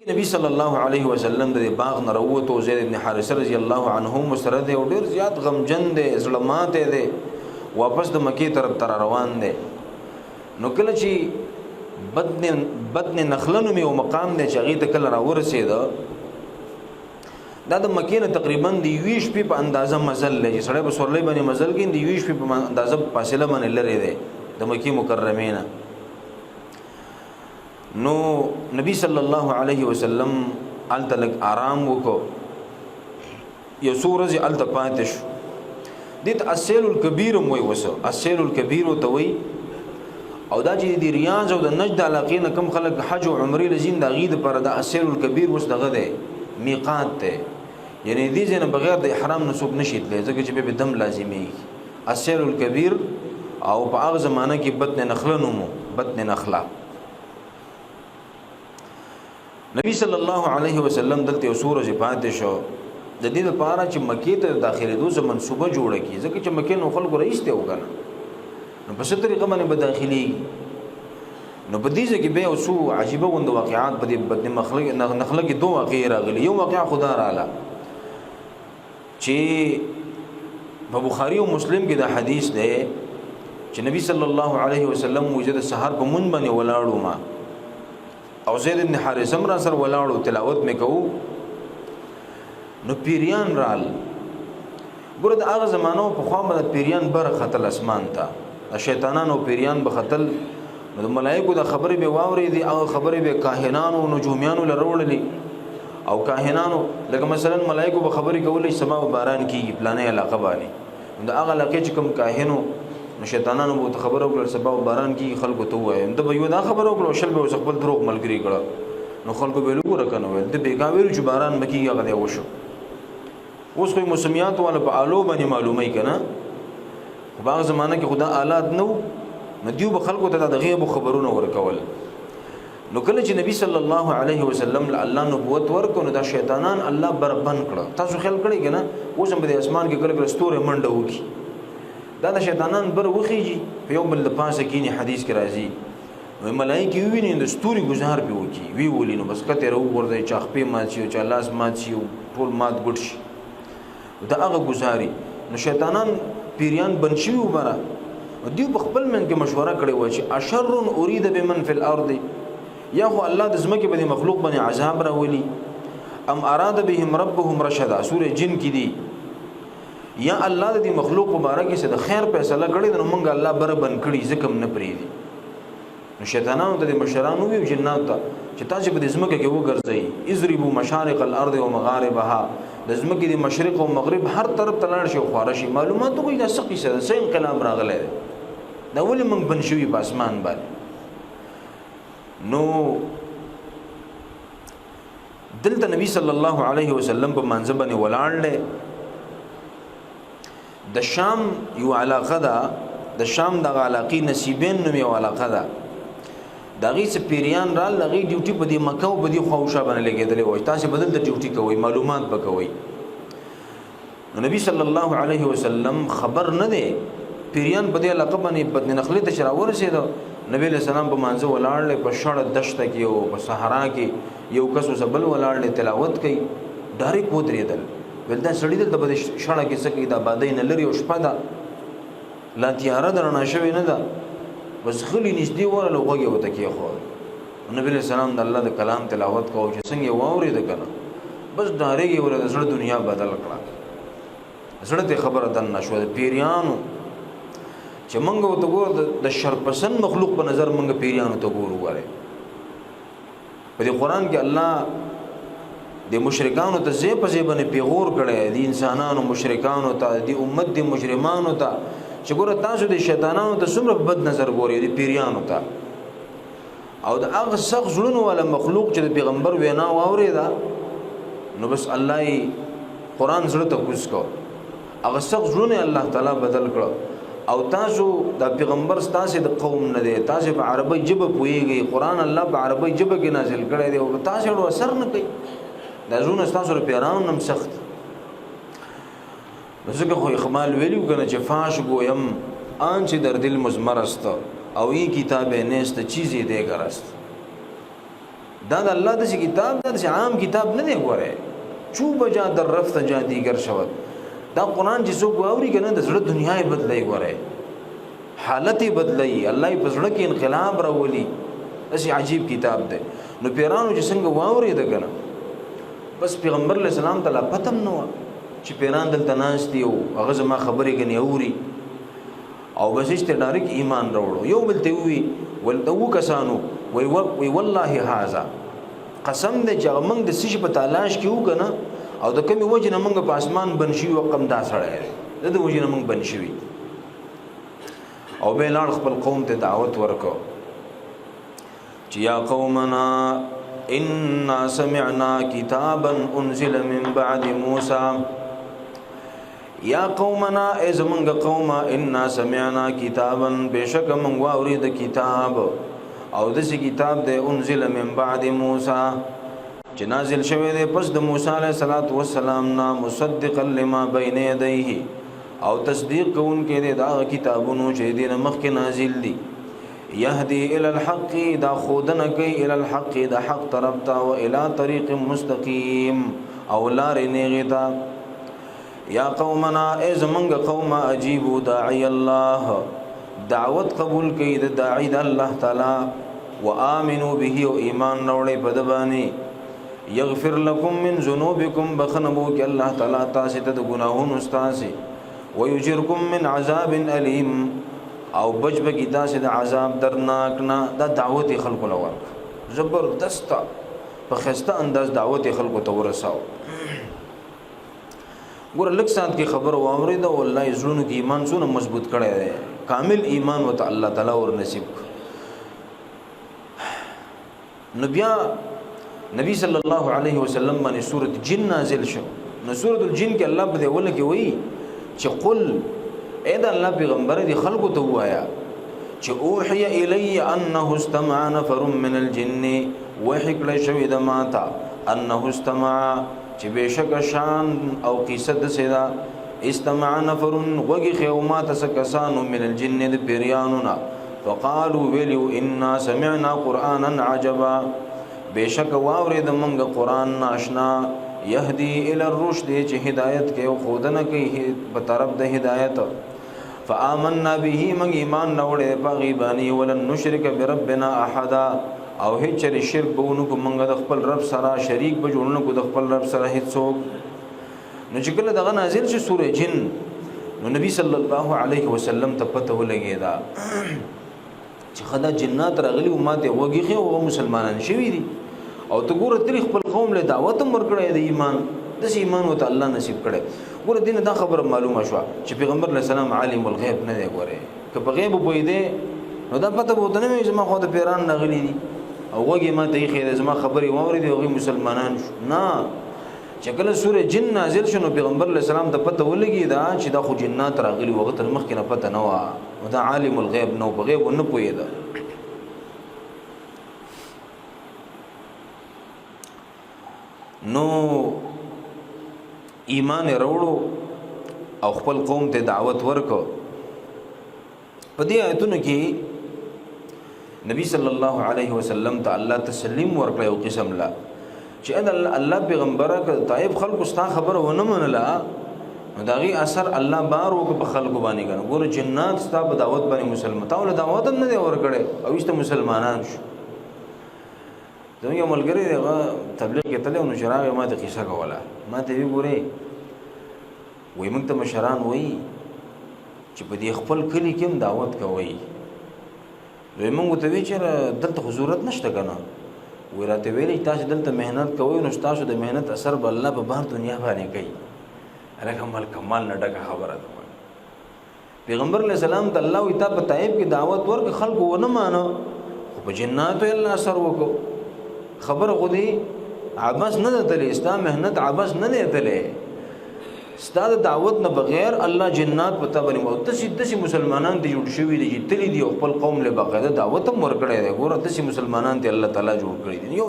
نبی صلی الله علیه وسلم د باغ نه راووتو. زید ابن حارثه رضی الله عنه مسره دی او ډیر زیات غمجن دی، زړه ماته دی، واپس د مکی طرف تر روان دی. نو کله چې بدن نخلنو می او مقام دی چې هغې ته کله راورسېده، دا د مکې نه تقریبا د 20 شپې په اندازه مزل دی چې سړی په سورلۍ باندې مزل کوي، د 20 شپې په اندازه فاصله باندې لرې دی د مکې مکرمې نه. نو نبی صلی الله علیه وسلم هلته لږ آرام وکړو، یو څو ورځې هلته پاتې شو. دې ته السیل الکبیر هم وایي، اوس السیل الکبیر ورته وایي. او دا چې د ریاض او د نجد علاقې نه کوم خلک حج او عمرې له ځي، د هغې دپاره دا السیل الکبیر اوس دغه دی، میقات دی. یعنې دې ځای نه بغیر د احرام نه څوک نشي تللی، ځکه چې بیا به دم لازمیږي. السیل الکبیر. او په هغه زمانه کې بطن نخله نوم و، بطن نخله. نبی صلی الله علیه وسلم دلته یو څو ورځې پاتې شو د دې لپاره چې مکې ته داخلېدو څه منصوبه جوړه کړي، ځکه چې مکې نو خلکو رئیس دی وکنه، نو په څه طریقه باندې به داخلېږي. نو په دې ځای کې بیا یو څو عجیبه غوندې واقعات په دې بطن نخله کې 2 واقعې راغلي. یو واقعه خدا رااله چې په بخاري او مسلم کې دا حدیث دی چې نبی صلی الله علیه وسلم وجد سحر په مونږ باندې ولاړو ما او زید ابن حارثه را سره ولاړو، تلاوت مې کوو. نو پیریان رال ګوره د هغه زمانو په خوا به د پیریان بره ختل اسمان ته، د شیطانانو پیریان به ختل. نو د ملایکو د خبرې به واورېدې، هغه خبرې به کاهنانو نجومیانو له راوړلې. او کاهنانو لکه مثلا ملایکو به خبرې کولې سبا به باران کېږي پلانې علاقه باندې، نو د هغه علاقې چې کوم کاهنو نو شیطانانو به ورته خبره وکړل سبا به باران کېږي، خلکو ته ووایه. ده به یو دا خبره وکړه، شل به ورڅ خپل دروغ ملګري کړه. نو خلکو به ویل وګوره که نه ویل ده بېګا ویلو چې باران به کېږي، هغه دی وشو. اوس خو یې موسمیات والا په آلو باندې معلوموي که نه، خو په هغه زمانه کې خو دا آلات نه وو، نو دیو به خلکو ته د غیبو خبرونه ورکول. نو کله چې نبی صلی الله علیه وسلم له الله نبوت ورکړو، نو دا شیطانان الله بربند کړه. تاسو خیال کړئ که نه، اوس هم په دې اسمان کې کله کله ستوري منډه وکړي، دا د شیطانان بر وخیږي، په یو بل د پاسه کینی. حدیث کې راځي وایي ملایکې وویني د ستوري ګزار پې وکړي، وی ولي نو بس کتې راوغورځوي، چا خپې مات شي او چا لاس مات شي او ټول مات ګډ شي، د هغه ګزاري. نو شیطانان پیریان بند شوي وو بره. دوی په خپل منځ کې مشوره کړې وه چې اشر ارید بمن فی الارض، یا خو الله د ځمکې په دې مخلوق باندې عذاب راولي، ام اراد بهم ربهم رشدا، سورې جن کې دي، یا الله د دې مخلوق په باره کې څه د خیر فیصله کړې ده، نو موږ الله بره بند کړي ځکه هم نه پرېږدي. نو شیطانانو ته د مشرانو وویل جناتو ته چې تاسې په دې ځمکه کې وګرځئ، اضربوا مشارق الارض و مغاربها، د ځمکې د مشرق او مغرب هر طرف ته لاړ شي او خواره شي. معلومات وکړئ دا څه قیسه ده، څه انقلاب راغلی دی، دا ولې موږ بند شوي په اسمان باندې. نو دلته نبی صلی الله علیه وسلم په مانځه باندې ولاړ دی. د شام یو علاقه ده، د شام دغه علاقې نصیبین نوم یو علاقه ده، د هغې څه پیریان رال، د هغې ډیوټي په دې مکه او په دې خواوشا باندې لګېدلې وه، تاسې به دلته ډیوټي کوئ، معلومات به کوئ. نو نبی صلی الله علیه وسلم خبر نه دی، پیریان په دې علاقه باندې بدن نخلې ته چې راورسېده، نبی علیه السلام په مانځه ولاړ دی، په شړه دشته کې او په صحرا کې یو کس اوسه بل ولاړ دی تلاوت کوي. ډایرک ودرېدل، ویل دا سړي دلته به د شړه کې څه کوي، دا بادۍ نه لرې او شپه ده، لا تیاره ده، رڼا شوې نه ده، بس غلي نږدې ورغله او غوږ یې ورته کېښود. نبي علیه السلام د الله د کلام تلاوت کوو چې څنګه یې واورېده که نه، بس ډارېږي ورته د زړه دنیا بدل کړه، زړه ته خبره دننه شوه. د پیریانو چې موږ ورته ګوره د شرپسند مخلوق په نظر موږ پیریانو ته ګورو. ګورئ په دې قرآن کې الله د مشرکانو ته ځای په ځای باندې پیغور کړی، د انسانانو مشرکانو ته، د امت د مجرمانو ته، چې ګوره تاسو د شیطانانو ته څومره بد نظر ګورئ، د پیریانو ته. او د هغه سخت زړونو والا مخلوق چې د پیغمبر وینا واورېده، نو بس الله یې قرآن زړه ته کوز کړ، هغه سخت زړونه الله تعالی بدل کړه. او تاسو د پیغمبر ستاسې د قوم نه دی، تاسې په عربی ژبه پوهېږئ، قرآن الله په عربی ژبه کې نازل کړی دی، او تاسې اړو اثر نه کوي، دا زړونه ستاسو د پیرانو هم سخت. نو ځکه خو اخمال ویلي که نه چې فاش گویم آنچه در دل مضمر است او این کتاب نیست چیزی دیگر است. دا د الله د کتاب د عام کتاب نه دی ګوره چوب جا در رفت جا دیگر شود دا قرآن چې څوک واوري کنه د زړه دنیا یې بدلای ګوره حالت یې بدلای الله په زړه کې انقلاب راولي اسی عجیب کتاب دی نو پیرانو چې څنګه واوري د کنه بس پیغمبر علیہ السلام تعالی پتم نو چې پیران دلته ناشتي او هغه زما خبرې کني اوري او بس چې ډایرک ایمان راوړو یو بل ته وی ولدو کسانو وی والله هاذا قسم دې چې موږ د سش په تلاش کې وکنه او د کمی وجه نه موږ په اسمان بنشي او قم دا سره د وجه نه موږ بنشي او به لاړ خپل قوم ته دعوت ورکو چې یا قومنا إنا سمعنا كتابا أنزل من بعد موسى يا قومنا إذ من قوما إنا سمعنا كتابا بشك من وارد كتاب أو دس كتاب ده أنزل من بعد موسى جنازل شوه ده پس ده موسى عليه الصلاة والسلام نا مصدقا لما بين يديه او تصدیق کون کې ده دا کتابونو چې دین مخک نازل دي يهدي الى الحق دا خودنه کوي الى الحق دا حق طرف تا او الى طريق مستقيم او لار نیغتا یا قومنا از منغ قوم اجيبوا داعي الله دعوت قبول کوي د داعي د الله تعالی وامنوا به او ایمان نوړې بدباني يغفر لكم من ذنوبكم بخنبو کې الله تعالی تاسو ته د ګناهونو استاسي ويجركم من عذاب اليم او بچ بگی دا سے دا عذاب درناک نا دا دعوت خلق لور زبردست په خسته انداز دعوت خلق ته ورساو ګور لک سات کی خبر و امر دا والله زړونو کې ایمان سونه مضبوط کړي دي کامل ایمان وت الله تعالی ور نصیب نبی صلی الله علیه وسلم باندې سورۃ جن نازل شو نو سورۃ الجن کې الله په ول کې وایي چې قل اې دا الله پیغمبر دي خلق ته وایا چې اوحي الی انه استمع نفر من الجن وحی کله شوی د ماتا انه استمع چې بشک شان او قصه د سیدا استمع نفر وغي خيومات سکسانو من الجن د پیرانونا فقالوا ولو انا سمعنا قرانا عجبا بشک واورید منګه قران ناشنا يهدي الى الرشد چې هدایت کې او خودنه کوي په طرف د هدایت فآمنا به من ایمان نوړې پاغي باندې ولن نشرک بربنا احد او هیڅ شرک بونو کو منګه د خپل رب سره شریک به جوړنه کو د خپل رب سره هیڅ څوک نو چې کله دغه نازل شي سورې جن نو نبی صلی الله علیه وسلم ته پته ولګی دا چې خدا جنات راغلي او ماته وګیخه او مسلمانان شوي دي او ته ګوره تاریخ خپل قوم له دعوت ورکړی د ایمان د ایمان او ته الله نصیب کړي ګوره دین دا خبر معلومه شو چې پیغمبر علیه السلام عالم الغیب نه دی ګوره که په غیب پوی دی نو دا پته بوته نه چې ما خو د پیران نغلی دي او وګي ما ته خیر زما خبري ووري دي او مسلمانان نه چې کله سورې جن نازل شنو پیغمبر علیه السلام ته پته ولګي دا چې دا خو جنات راغلي وخت مخکې نه پته نه و دا عالم الغیب نو په غیب نه پوی دی نو ایمان وروړو او خپل قوم ته دعوت ورکو په دې آیتونو کې نبی صلی الله علیه وسلم ته الله تسلیم ورکړ او قسم لا چې الله پیغمبره ک طائب خلق استا خبر ونه منلا نو داغي اثر الله بار وک په خلق باندې کنه ګور جنات استا په دعوت باندې مسلمان ته دعوت هم نه ورکړي او ایست مسلمانان شو زموږ ملګری دغه تبلیغ کې تلو نو شراب ما ته قصه کوله ما ته وی ګورې وای موږ ته مشران وای چې په دې خپل کلی کې دعوت کوي وای موږ ته وی چې دلته ضرورت نشته کنه وای راته ویلې تاسو دلته مهنت کوئ نو تاسو د مهنت اثر به الله په بهر دنیا باندې کوي رقم کمال نه ډکه خبره ده پیغمبر علیہ السلام ته الله وی تا په طائب کې دعوت ورک خلق ونه مانو خو په جنات الله اثر وکړو خبر غدي عباس نه دتلې استا مهنت عباس نه دتلې استاد دعوت نه بغیر الله جنات پتا باندې مو تاسو مسلمانان دي جوړ شوی دي چې تلې دي خپل قوم له باقاعده دعوت هم ورکړی دی ګوره تاسو مسلمانان دي الله تعالی جوړ کړی دي